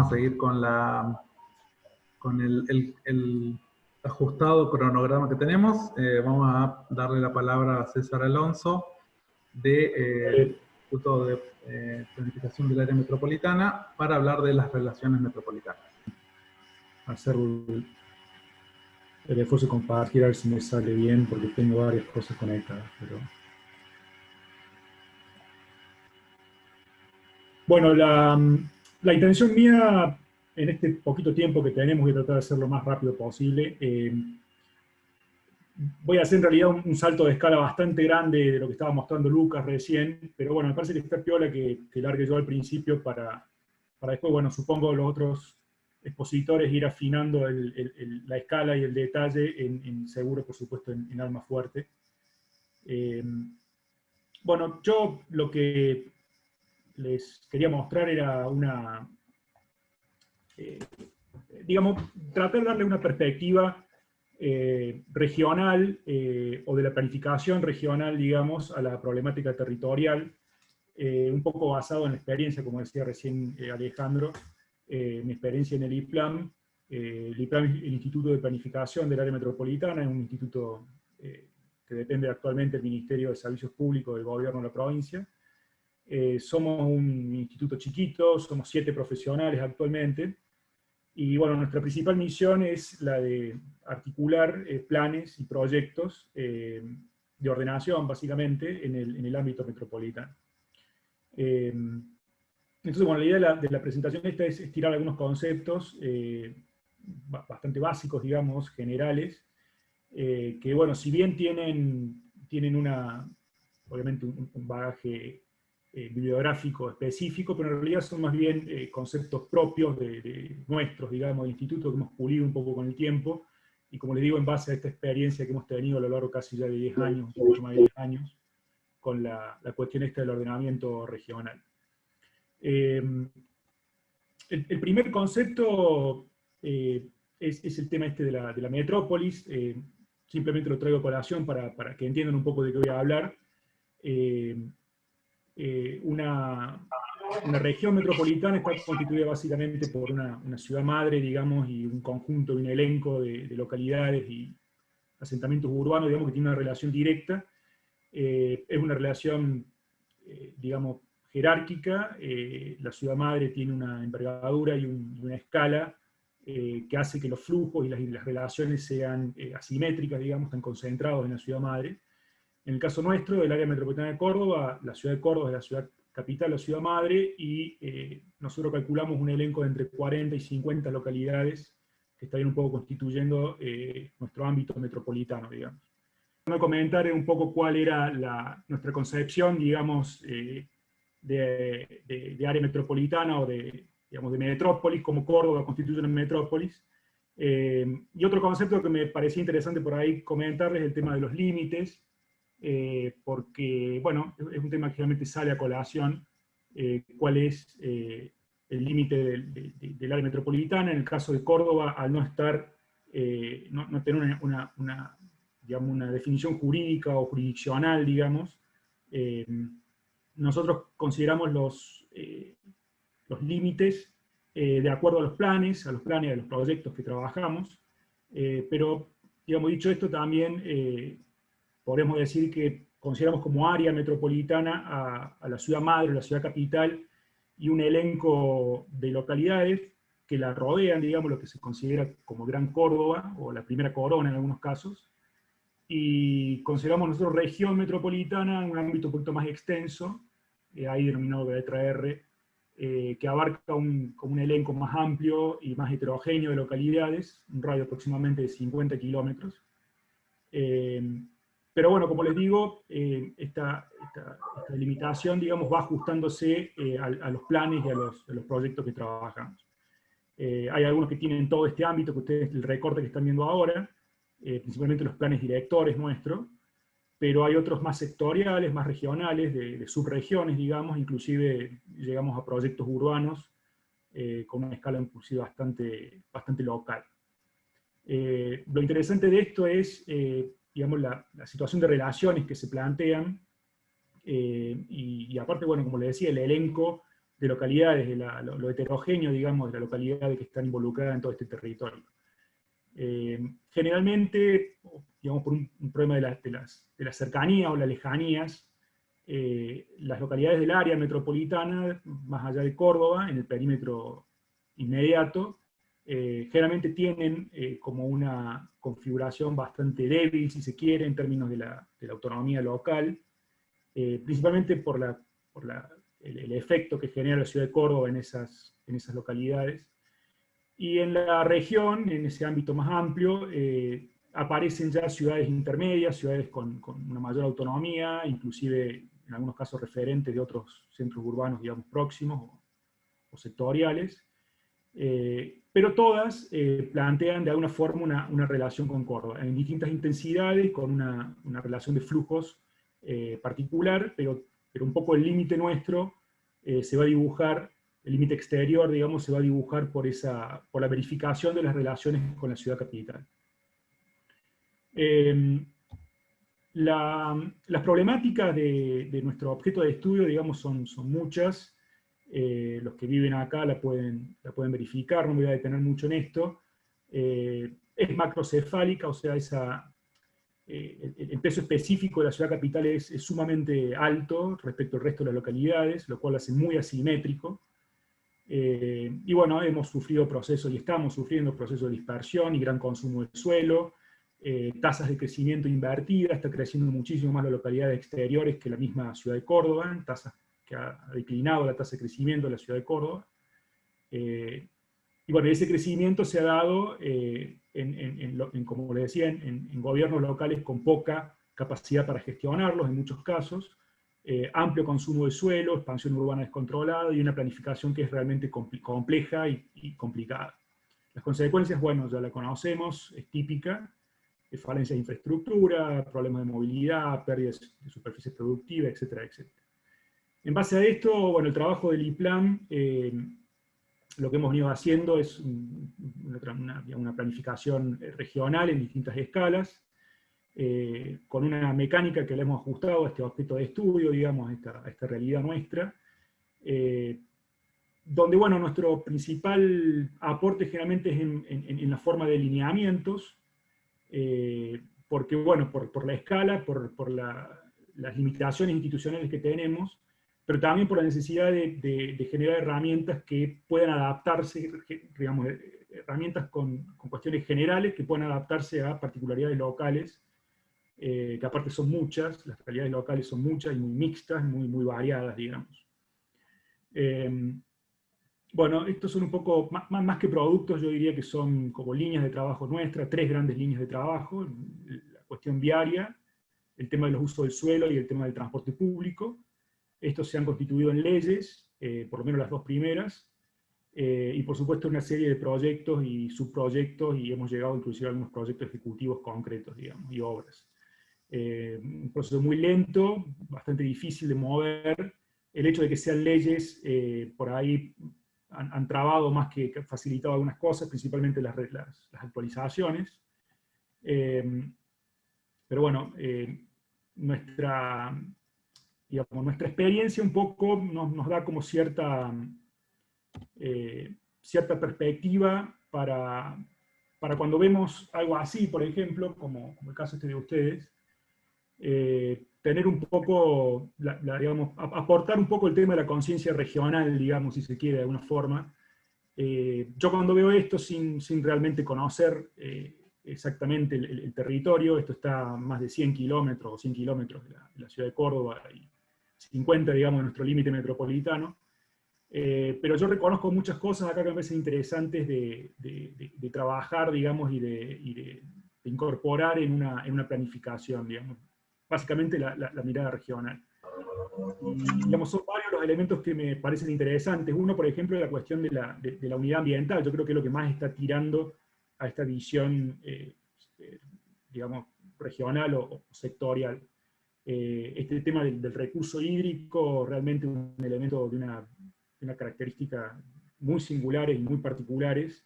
a seguir con el ajustado cronograma que tenemos. Vamos a darle la palabra a César Alonso, del Instituto de Planificación del Área Metropolitana, para hablar de las relaciones metropolitanas. Hacer el esfuerzo de compartir, a ver si me sale bien, porque tengo varias cosas conectadas. Pero... Bueno, la intención mía, en este poquito tiempo que tenemos, voy a tratar de hacer lo más rápido posible. Voy a hacer en realidad un salto de escala bastante grande de lo que estaba mostrando Lucas recién, pero bueno, me parece que está piola que largue yo al principio para después, bueno, supongo los otros expositores ir afinando la escala y el detalle seguro, por supuesto, en alma fuerte. Bueno, yo lo que les quería mostrar era digamos, tratar de darle una perspectiva regional o de la planificación regional, digamos, a la problemática territorial, un poco basado en la experiencia, como decía recién Alejandro, mi experiencia en el IPLAM. El IPLAM es el Instituto de Planificación del Área Metropolitana, es un instituto que depende actualmente del Ministerio de Servicios Públicos del Gobierno de la provincia. Somos un instituto chiquito, somos 7 profesionales actualmente, y bueno, nuestra principal misión es la de articular planes y proyectos de ordenación, básicamente, en el ámbito metropolitano. Entonces, bueno, la idea de la presentación esta es tirar algunos conceptos bastante básicos, digamos, generales, que, bueno, si bien tienen obviamente un bagaje bibliográfico específico, pero en realidad son más bien conceptos propios de nuestros, digamos, de institutos que hemos pulido un poco con el tiempo, y como les digo, en base a esta experiencia que hemos tenido a lo largo casi ya de 10 años, mucho más de 10 años, con la cuestión esta del ordenamiento regional. El primer concepto es el tema este de la metrópolis. Simplemente lo traigo a colación para que entiendan un poco de qué voy a hablar. Una región metropolitana está constituida básicamente por una ciudad madre, digamos, y un conjunto, un elenco de localidades y asentamientos urbanos, digamos, que tiene una relación directa. Es una relación, digamos, jerárquica. La ciudad madre tiene una envergadura y una escala que hace que los flujos y las relaciones sean asimétricas, digamos, están concentrados en la ciudad madre. En el caso nuestro, del área metropolitana de Córdoba, la ciudad de Córdoba es la ciudad capital, la ciudad madre, y nosotros calculamos un elenco de entre 40 y 50 localidades que estarían un poco constituyendo nuestro ámbito metropolitano, digamos. Voy a comentar un poco cuál era nuestra concepción, digamos, de área metropolitana o digamos, de metrópolis, como Córdoba constituye una metrópolis. Y otro concepto que me parecía interesante por ahí comentarles es el tema de los límites, porque, bueno, es un tema que realmente sale a colación, cuál es el límite del área metropolitana. En el caso de Córdoba, al no estar, no tener digamos, una definición jurídica o jurisdiccional, digamos, nosotros consideramos los límites de acuerdo a los planes y a los proyectos que trabajamos, pero, digamos, dicho esto, también podemos decir que consideramos como área metropolitana a la ciudad madre, la ciudad capital, y un elenco de localidades que la rodean, digamos, lo que se considera como Gran Córdoba, o la primera corona en algunos casos, y consideramos nosotros región metropolitana en un ámbito un poquito más extenso, ahí denominado de letra R, que abarca como un elenco más amplio y más heterogéneo de localidades, un radio aproximadamente de 50 kilómetros. Pero bueno, como les digo, esta limitación, digamos, va ajustándose a los planes y a los proyectos que trabajamos. Hay algunos que tienen todo este ámbito, que ustedes, el recorte que están viendo ahora, principalmente los planes directores nuestros, pero hay otros más sectoriales, más regionales, de subregiones, digamos, inclusive llegamos a proyectos urbanos con una escala inclusive bastante local. Lo interesante de esto es, digamos, la situación de relaciones que se plantean, y aparte, bueno, como les decía, el elenco localidades, de lo heterogéneo, digamos, de las localidades que están involucradas en todo este territorio. Generalmente, digamos, por un problema de la cercanía o las lejanías, las localidades del área metropolitana, más allá de Córdoba, en el perímetro inmediato, generalmente tienen como una configuración bastante débil, si se quiere, en términos de la autonomía local, principalmente por el efecto que genera la ciudad de Córdoba en esas localidades. Y en la región, en ese ámbito más amplio, aparecen ya ciudades intermedias, ciudades con una mayor autonomía, inclusive en algunos casos referentes de otros centros urbanos, digamos, próximos o sectoriales, pero todas plantean de alguna forma una relación con Córdoba, en distintas intensidades, con una relación de flujos particular, pero un poco el límite nuestro se va a dibujar, el límite exterior, digamos, se va a dibujar por la verificación de las relaciones con la ciudad capital. Las problemáticas de nuestro objeto de estudio, digamos, son muchas. Los que viven acá la pueden verificar, no me voy a detener mucho en esto. Es macrocefálica, o sea, el peso específico de la ciudad capital es sumamente alto respecto al resto de las localidades, lo cual hace muy asimétrico. Y bueno, hemos sufrido procesos, y estamos sufriendo procesos de dispersión y gran consumo de suelo, tasas de crecimiento invertidas, está creciendo muchísimo más las localidades exteriores que la misma ciudad de Córdoba, tasas que ha declinado la tasa de crecimiento de la ciudad de Córdoba. Y bueno, ese crecimiento se ha dado, como les decía, en gobiernos locales con poca capacidad para gestionarlos en muchos casos, amplio consumo de suelo, expansión urbana descontrolada y una planificación que es realmente compleja y complicada. Las consecuencias, bueno, ya la conocemos, es típica, falencias de infraestructura, problemas de movilidad, pérdidas de superficie productiva, etcétera, etcétera. En base a esto, bueno, el trabajo del IPLAN, lo que hemos venido haciendo es una planificación regional en distintas escalas, con una mecánica que le hemos ajustado a este objeto de estudio, digamos, a esta realidad nuestra, donde, bueno, nuestro principal aporte generalmente es en la forma de lineamientos, porque, bueno, por la escala, por las limitaciones institucionales que tenemos, pero también por la necesidad de generar herramientas que puedan adaptarse, digamos, herramientas con cuestiones generales que puedan adaptarse a particularidades locales, que aparte son muchas, las realidades locales son muchas y muy mixtas, muy variadas, digamos. Bueno, estos son un poco, más que productos, yo diría que son como líneas de trabajo nuestras, 3 grandes líneas de trabajo: la cuestión viaria, el tema de los usos del suelo y el tema del transporte público. Estos se han constituido en leyes, por lo menos las 2 primeras, y por supuesto una serie de proyectos y subproyectos, y hemos llegado inclusive a algunos proyectos ejecutivos concretos, digamos, y obras. Un proceso muy lento, bastante difícil de mover. El hecho de que sean leyes, por ahí han trabado más que facilitado algunas cosas, principalmente las actualizaciones. Pero bueno, nuestra experiencia un poco nos da como cierta perspectiva para cuando vemos algo así, por ejemplo, como el caso este de ustedes, tener un poco, digamos, aportar un poco el tema de la conciencia regional, digamos, si se quiere, de alguna forma. Yo cuando veo esto sin realmente conocer exactamente el territorio, esto está a más de 100 kilómetros o 100 kilómetros de la ciudad de Córdoba, y 50, digamos, de nuestro límite metropolitano, pero yo reconozco muchas cosas acá que me parecen interesantes de trabajar, digamos, y de incorporar en una planificación, digamos. Básicamente la mirada regional. Y, digamos, son varios los elementos que me parecen interesantes. Uno, por ejemplo, es la cuestión de la unidad ambiental. Yo creo que es lo que más está tirando a esta visión, digamos, regional o sectorial. Este tema del recurso hídrico, realmente un elemento de una característica muy singulares y muy particulares.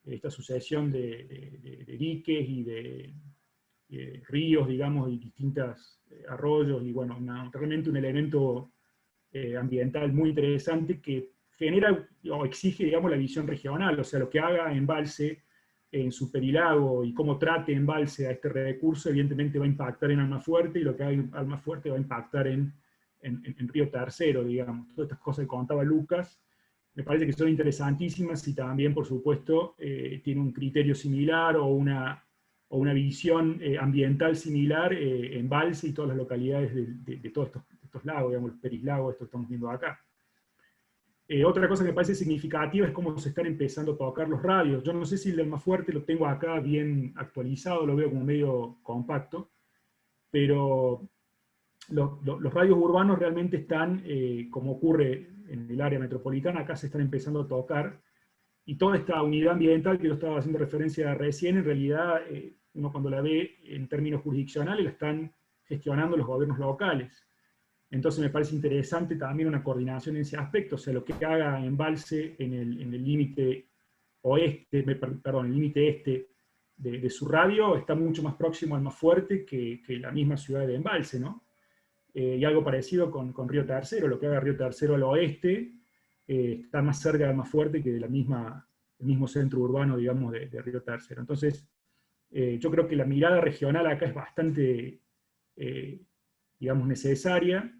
Esta sucesión de diques y de ríos, digamos, y distintos arroyos, y bueno, realmente un elemento ambiental muy interesante que genera o exige, digamos, la visión regional, o sea, lo que haga Embalse en su perilago y cómo trate Embalse a este recurso, evidentemente va a impactar en Almafuerte, y lo que haga en Almafuerte va a impactar en Río Tercero, digamos. Todas estas cosas que contaba Lucas, me parece que son interesantísimas, y también, por supuesto, tiene un criterio similar o una visión ambiental similar Embalse y todas las localidades de todos estos lagos, digamos, los perislagos, esto que estamos viendo acá. Otra cosa que me parece significativa es cómo se están empezando a tocar los radios. Yo no sé si el de Almafuerte lo tengo acá bien actualizado, lo veo como medio compacto, pero los radios urbanos realmente están, como ocurre en el área metropolitana, acá se están empezando a tocar, y toda esta unidad ambiental que yo estaba haciendo referencia recién, en realidad, uno cuando la ve en términos jurisdiccionales, la están gestionando los gobiernos locales. Entonces me parece interesante también una coordinación en ese aspecto, o sea, lo que haga Embalse en el límite oeste, perdón, el límite este de su radio está mucho más próximo al Almafuerte que la misma ciudad de Embalse, ¿no? Y algo parecido con Río Tercero, lo que haga Río Tercero al oeste está más cerca de Almafuerte que del mismo centro urbano, digamos, de Río Tercero. Entonces, yo creo que la mirada regional acá es bastante, digamos, necesaria.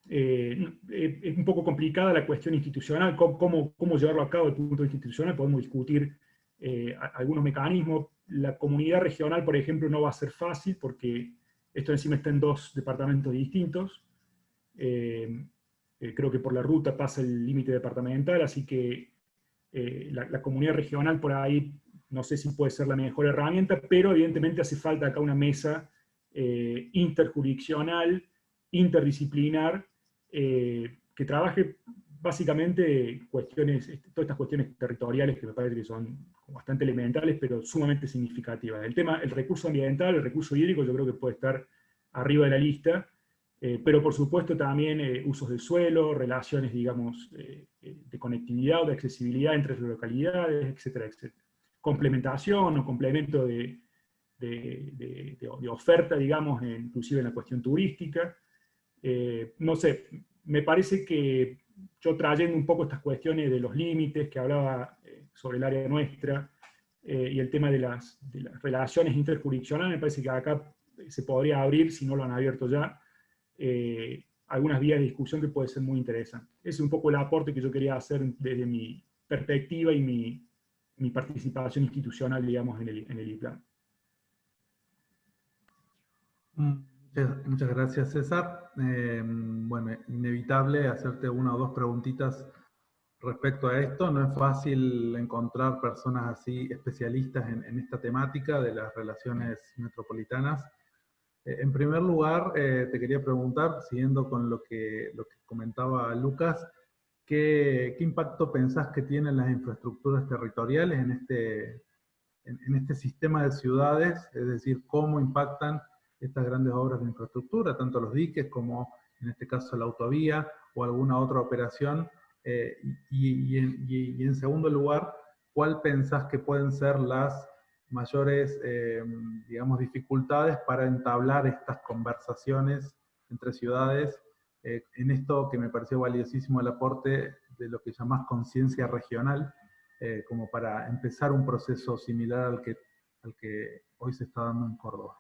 Es un poco complicada la cuestión institucional, cómo llevarlo a cabo desde el punto de vista institucional, podemos discutir algunos mecanismos. La comunidad regional, por ejemplo, no va a ser fácil, porque esto encima está en 2 departamentos distintos. Creo que por la ruta pasa el límite departamental, así que la comunidad regional por ahí no sé si puede ser la mejor herramienta, pero evidentemente hace falta acá una mesa interjurisdiccional, interdisciplinar, que trabaje básicamente todas estas cuestiones territoriales que me parece que son bastante elementales, pero sumamente significativas. El recurso ambiental, el recurso hídrico, yo creo que puede estar arriba de la lista, pero por supuesto también usos del suelo, relaciones, digamos, de conectividad o de accesibilidad entre las localidades, etcétera, etcétera. Complementación o complemento de oferta, digamos, inclusive en la cuestión turística. No sé, me parece que yo trayendo un poco estas cuestiones de los límites que hablaba sobre el área nuestra, y el tema de las relaciones interjurisdiccionales, me parece que acá se podría abrir, si no lo han abierto ya, algunas vías de discusión que puede ser muy interesante. Ese es un poco el aporte que yo quería hacer desde mi perspectiva y mi participación institucional, digamos, en el IPLAN. Muchas gracias, César. Bueno, inevitable hacerte una o dos preguntitas respecto a esto. No es fácil encontrar personas así especialistas en esta temática de las relaciones metropolitanas. En primer lugar, te quería preguntar, siguiendo con lo que comentaba Lucas, ¿qué impacto pensás que tienen las infraestructuras territoriales en este sistema de ciudades? Es decir, ¿cómo impactan estas grandes obras de infraestructura, tanto los diques como, en este caso, la autovía o alguna otra operación? Y en segundo lugar, ¿cuál pensás que pueden ser las mayores, digamos, dificultades para entablar estas conversaciones entre ciudades, en esto que me pareció valiosísimo el aporte de lo que llamás conciencia regional, como para empezar un proceso similar al que hoy se está dando en Córdoba?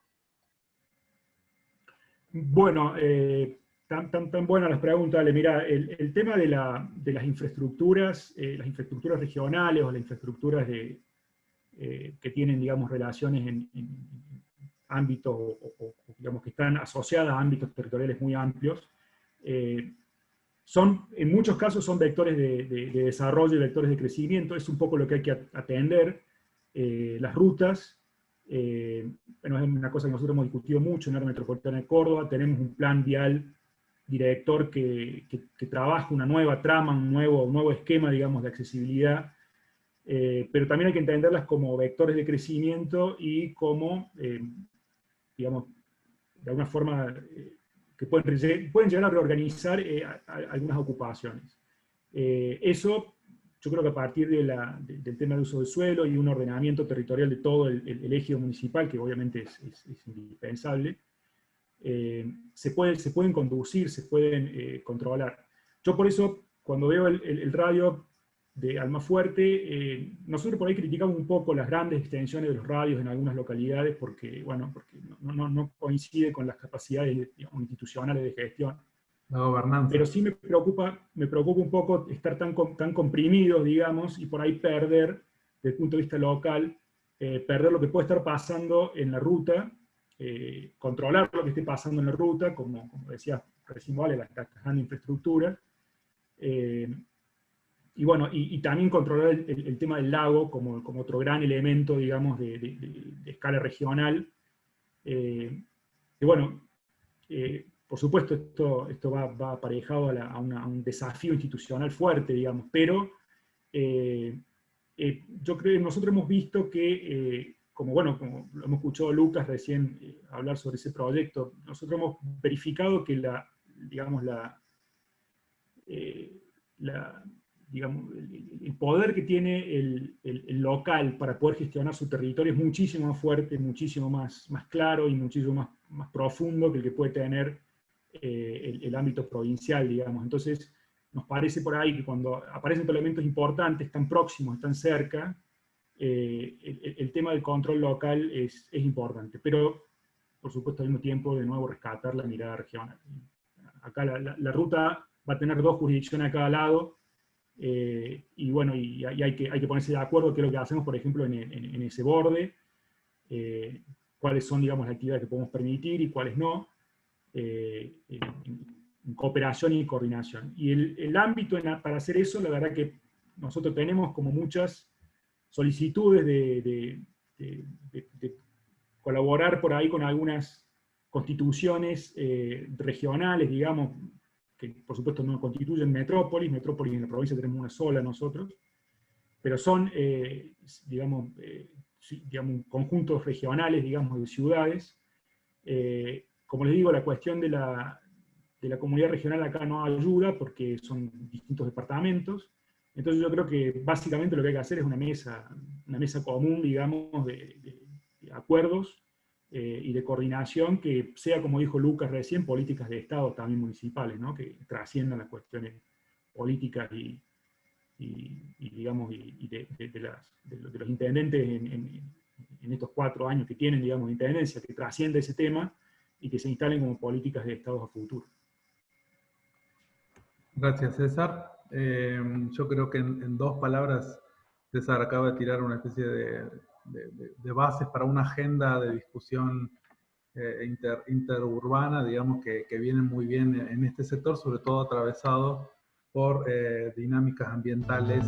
Bueno, tan buenas las preguntas. Mira, el tema de las infraestructuras regionales o las infraestructuras que tienen, digamos, relaciones en ámbitos o, digamos, que están asociadas a ámbitos territoriales muy amplios, en muchos casos son vectores de desarrollo y vectores de crecimiento. Es un poco lo que hay que atender. Las rutas, bueno, es una cosa que nosotros hemos discutido mucho en el área metropolitana de Córdoba. Tenemos un plan vial director que trabaja una nueva trama, un nuevo esquema, digamos, de accesibilidad, pero también hay que entenderlas como vectores de crecimiento y como, digamos, de alguna forma, que pueden llegar a reorganizar algunas ocupaciones. Eso, yo creo que a partir del tema de uso del suelo y un ordenamiento territorial de todo el eje municipal, que obviamente es indispensable, se pueden conducir, se pueden controlar. Yo por eso, cuando veo el radio de Almafuerte, nosotros por ahí criticamos un poco las grandes extensiones de los radios en algunas localidades porque, bueno, porque no coincide con las capacidades, digamos, institucionales de gestión. La gobernanza. Pero sí me preocupa un poco estar tan comprimidos, digamos, y por ahí perder, desde el punto de vista local, perder lo que puede estar pasando en la ruta, controlar lo que esté pasando en la ruta, como decía recién Vale, la gran infraestructura, y bueno, y también controlar el tema del lago como otro gran elemento, digamos, de escala regional. Y bueno, por supuesto esto va aparejado a un desafío institucional fuerte, digamos, pero yo creo que nosotros hemos visto que, como lo hemos escuchado a Lucas recién hablar sobre ese proyecto, nosotros hemos verificado que el poder que tiene el local para poder gestionar su territorio es muchísimo más fuerte, muchísimo más claro y muchísimo más profundo que el que puede tener el ámbito provincial, digamos. Entonces, nos parece por ahí que cuando aparecen elementos importantes, tan próximos, tan cerca, el tema del control local es importante. Pero, por supuesto, al mismo tiempo, de nuevo, rescatar la mirada regional. Acá la ruta va a tener 2 jurisdicciones a cada lado, y bueno, y hay que ponerse de acuerdo qué es lo que hacemos, por ejemplo, en ese borde, cuáles son, digamos, las actividades que podemos permitir y cuáles no, en cooperación y coordinación. Y el ámbito para hacer eso, la verdad que nosotros tenemos como muchas solicitudes de colaborar por ahí con algunas constituciones regionales, digamos, que por supuesto no constituyen metrópolis en la provincia tenemos una sola nosotros, pero son, digamos, conjuntos regionales, digamos, de ciudades. Como les digo, la cuestión de la comunidad regional acá no ayuda porque son distintos departamentos. Entonces yo creo que básicamente lo que hay que hacer es una mesa común, digamos, de acuerdos y de coordinación que sea, como dijo Lucas recién, políticas de Estado también municipales, ¿no? Que trasciendan las cuestiones políticas y digamos, de los intendentes en estos 4 años que tienen, digamos, de intendencia, que trascienda ese tema y que se instalen como políticas de Estado a futuro. Gracias, César. Yo creo que en 2 palabras, César acaba de tirar una especie de bases para una agenda de discusión interurbana, digamos, que viene muy bien en este sector, sobre todo atravesado por dinámicas ambientales